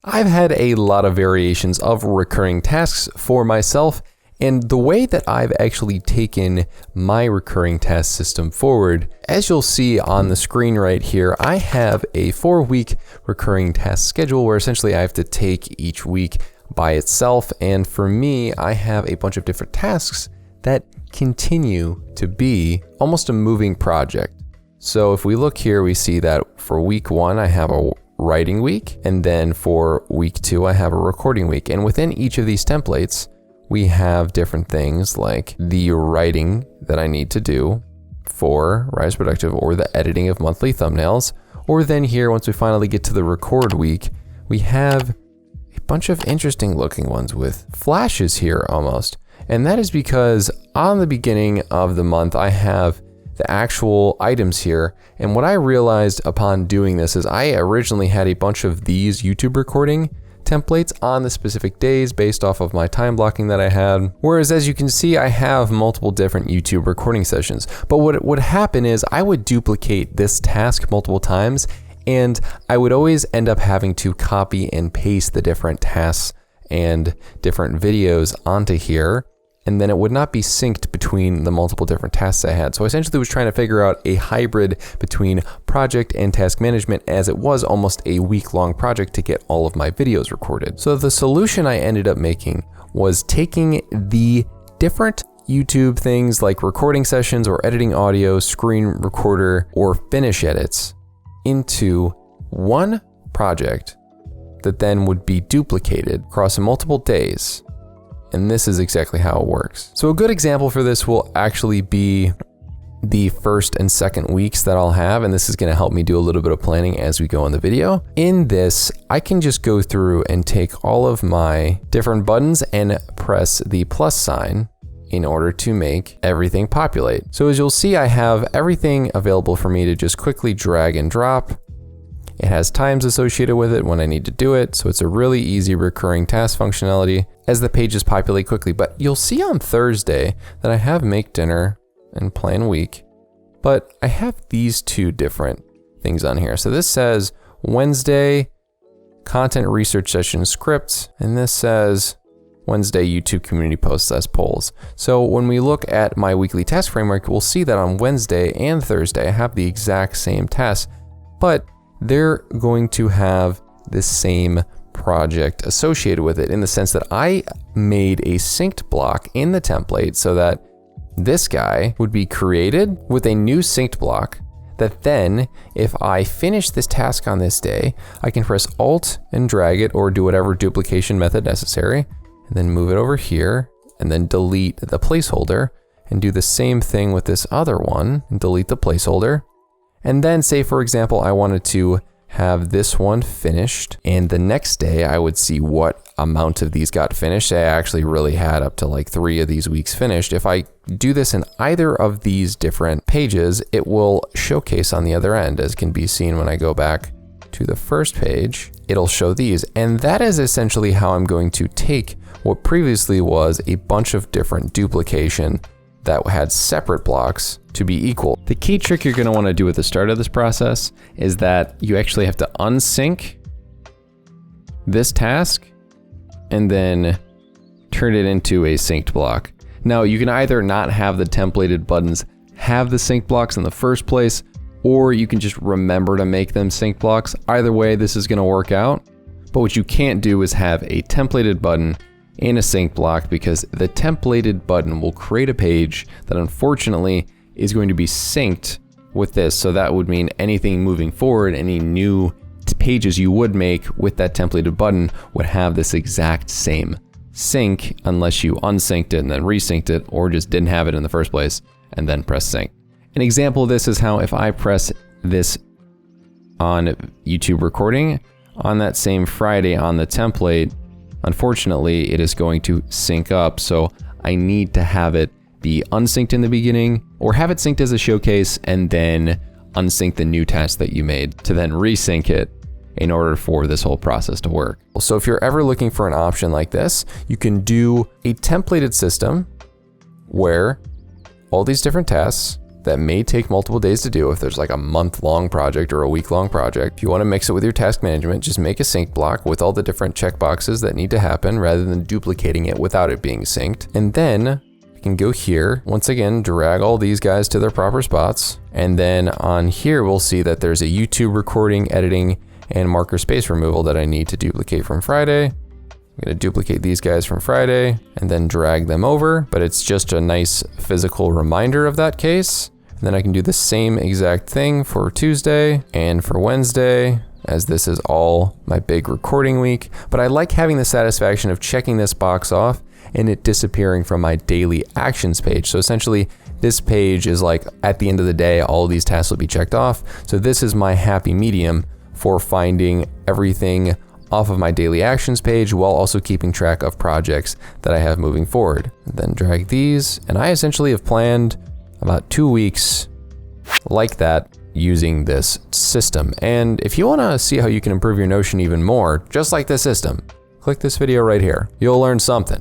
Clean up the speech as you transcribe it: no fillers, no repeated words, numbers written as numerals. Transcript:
I've had a lot of variations of recurring tasks for myself, and the way that I've actually taken my recurring task system forward, as you'll see on the screen right here, I have a 4-week recurring task schedule where essentially I have to take each week by itself. And for me, I have a bunch of different tasks that continue to be almost a moving project. So if we look here, we see that for week 1, I have a writing week, and then for week 2, I have a recording week. And within each of these templates, we have different things like the writing that I need to do for Rise Productive, or the editing of monthly thumbnails. Or then here, once we finally get to the record week, we have a bunch of interesting looking ones with flashes here almost. And that is because on the beginning of the month, I have the actual items here. And what I realized upon doing this is I originally had a bunch of these YouTube recording templates on the specific days based off of my time blocking that I had. Whereas as you can see, I have multiple different YouTube recording sessions. But what would happen is I would duplicate this task multiple times, and I would always end up having to copy and paste the different tasks and different videos onto here. And then it would not be synced between the multiple different tasks I had. So I essentially was trying to figure out a hybrid between project and task management, as it was almost a week-long project to get all of my videos recorded. So the solution I ended up making was taking the different YouTube things like recording sessions or editing audio, screen recorder, or finish edits into one project that then would be duplicated across multiple days. And this is exactly how it works. So a good example for this will actually be the first and second weeks that I'll have, and this is going to help me do a little bit of planning as we go in the video. In this, I can just go through and take all of my different buttons and press the plus sign in order to make everything populate. So as you'll see, I have everything available for me to just quickly drag and drop. It has times associated with it when I need to do it, so it's a really easy recurring task functionality as the pages populate quickly. But you'll see on Thursday that I have make dinner and plan week, but I have these two different things on here. So this says Wednesday content research session scripts, and this says Wednesday YouTube community posts as polls. So when we look at my weekly task framework, we'll see that on Wednesday and Thursday, I have the exact same tasks, but they're going to have the same project associated with it, in the sense that I made a synced block in the template so that this guy would be created with a new synced block that then, if I finish this task on this day, I can press Alt and drag it, or do whatever duplication method necessary, and then move it over here, and then delete the placeholder, and do the same thing with this other one, and delete the placeholder. And then say, for example, I wanted to have this one finished, and the next day I would see what amount of these got finished. I actually really had up to like 3 of these weeks finished. If I do this in either of these different pages, it will showcase on the other end, as can be seen when I go back to the first page, it'll show these. And that is essentially how I'm going to take what previously was a bunch of different duplication that had separate blocks to be equal. The key trick you're going to want to do at the start of this process is that you actually have to unsync this task and then turn it into a synced block. Now you can either not have the templated buttons have the synced blocks in the first place, or you can just remember to make them synced blocks. Either way, this is going to work out. But what you can't do is have a templated button in a sync block, because the templated button will create a page that unfortunately is going to be synced with this. So that would mean anything moving forward, any new pages you would make with that templated button would have this exact same sync, unless you unsynced it and then resynced it, or just didn't have it in the first place and then press sync. An example of this is how if I press this on YouTube recording on that same Friday on the template, unfortunately, it is going to sync up, so I need to have it be unsynced in the beginning, or have it synced as a showcase and then unsync the new task that you made to then resync it in order for this whole process to work. So if you're ever looking for an option like this, you can do a templated system where all these different tasks that may take multiple days to do if there's like a month-long project or a week-long project. If you want to mix it with your task management, just make a sync block with all the different checkboxes that need to happen rather than duplicating it without it being synced. And then I can go here, once again, drag all these guys to their proper spots. And then on here, we'll see that there's a YouTube recording, editing, and marker space removal that I need to duplicate from Friday. I'm gonna duplicate these guys from Friday and then drag them over, but it's just a nice physical reminder of that case. And then I can do the same exact thing for Tuesday and for Wednesday, as this is all my big recording week. But I like having the satisfaction of checking this box off and it disappearing from my daily actions page. So essentially, this page is like, at the end of the day, all of these tasks will be checked off. So this is my happy medium for finding everything off of my daily actions page while also keeping track of projects that I have moving forward. And then drag these, and I essentially have planned about 2 weeks like that using this system. And if you want to see how you can improve your Notion even more, just like this system, click this video right here. You'll learn something.